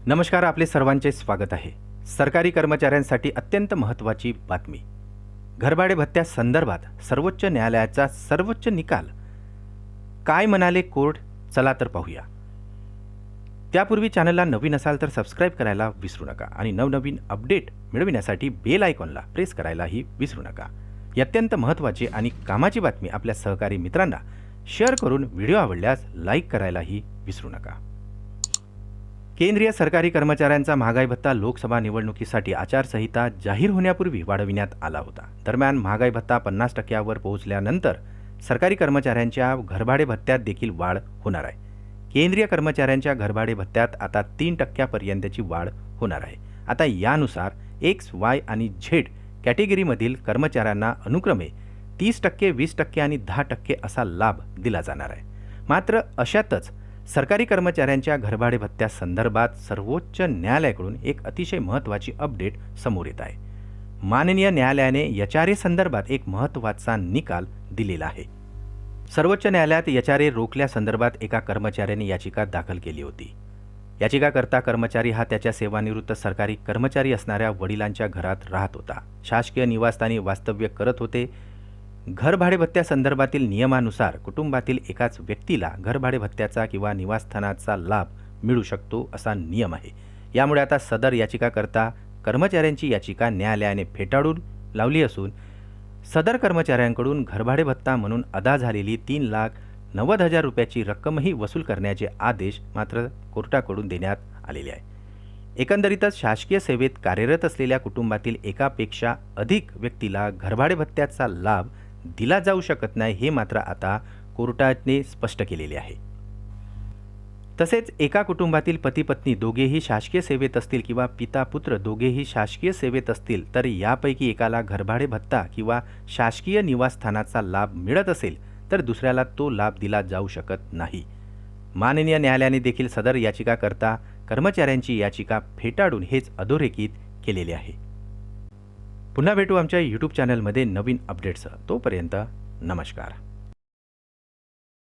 नमस्कार, आपले सर्वांचे स्वागत आहे। सरकारी कर्मचाऱ्यांसाठी अत्यंत महत्त्वाची बातमी। घरभाडे भत्त्या संदर्भात सर्वोच्च न्यायालयाचा सर्वोच्च निकाल काय म्हणाले कोर्ट, चला तर पाहूया। त्यापूर्वी चॅनलला नवीन असाल तर सबस्क्राइब करायला विसरू नका आणि नवनवीन अपडेट मिळविण्यासाठी बेल आयकॉनला प्रेस करायलाही विसरू नका। ही अत्यंत महत्त्वाची आणि कामाची बातमी आपल्या सहकारी मित्रांना शेअर करून व्हिडिओ आवडल्यास लाईक करायलाही विसरू नका। केंद्रीय सरकारी कर्मचाऱ्यांचा महागाई भत्ता लोकसभा निवडणुकीसाठी आचारसंहिता जाहीर होण्यापूर्वी वाढविण्यात आला होता। दरम्यान महागाई भत्ता 50% पोहोचल्यानंतर सरकारी कर्मचाऱ्यांच्या घरभाडे भत्त्यात देखील वाढ होणार आहे। केंद्रीय कर्मचाऱ्यांच्या घरभाडे भत्त्यात आता 3% पर्यंतची वाढ होणार आहे। आता यानुसार एक्स, वाय आणि झेड कॅटेगरीमधील कर्मचाऱ्यांना अनुक्रमे 30%, 20% आणि 10% असा लाभ दिला जाणार आहे। मात्र अशातच सरकारी कर्मचाऱ्यांच्या घरभाडे भत्त्यासंदर्भात सर्वोच्च न्यायालयाकडून एक अतिशय महत्त्वाची अपडेट समोर येत आहे। माननीय न्यायालयाने एचआरए संदर्भात एक महत्त्वाचा निकाल दिलेला आहे। सर्वोच्च न्यायालयात एचआरए रोखल्यासंदर्भात एका कर्मचाऱ्याने याचिका दाखल केली होती। याचिकाकर्ता कर्मचारी हा त्याच्या सेवानिवृत्त सरकारी कर्मचारी असणाऱ्या वडिलांच्या घरात राहत होता, शासकीय निवासस्थानी वास्तव्य करत होते। घरभाडे भत्त्यासंदर्भातील नियमानुसार कुटुंबातील एकाच व्यक्तीला घरभाडे भत्त्याचा किंवा निवासस्थानाचा लाभ मिळू शकतो असा नियम आहे। यामुळे आता सदर याचिकाकर्ता कर्मचाऱ्यांची याचिका न्यायालयाने फेटाळून लावली असून सदर कर्मचाऱ्यांकडून घरभाडे भत्ता म्हणून अदा झालेली 3,90,000 रुपयाची रक्कमही वसूल करण्याचे आदेश मात्र कोर्टाकडून देण्यात आलेले आहे। एकंदरीतच शासकीय सेवेत कार्यरत असलेल्या कुटुंबातील एकापेक्षा अधिक व्यक्तीला घरभाडे भत्त्याचा लाभ दिला जाऊ शकत नाही, हे मात्र आता कोर्टाने स्पष्ट केलेले आहे। तसेच एका कुटुंबातील पती पत्नी दोघेही शासकीय सेवेत असतील किंवा पिता पुत्र दोघेही शासकीय सेवेत असतील तर यापैकी एकाला घरभाडे भत्ता किंवा शासकीय निवासस्थानाचा लाभ मिळत असेल तर दुसऱ्याला तो लाभ दिला जाऊ शकत नाही। माननीय न्यायालयाने देखील सदर याचिकाकर्ता कर्मचाऱ्यांची याचिका फेटाळून हेच अधोरेखित केलेले आहे। पुन्हा भेटू आमच्या YouTube चॅनलमध्ये नवीन अपडेट्ससह। तोपर्यंत नमस्कार।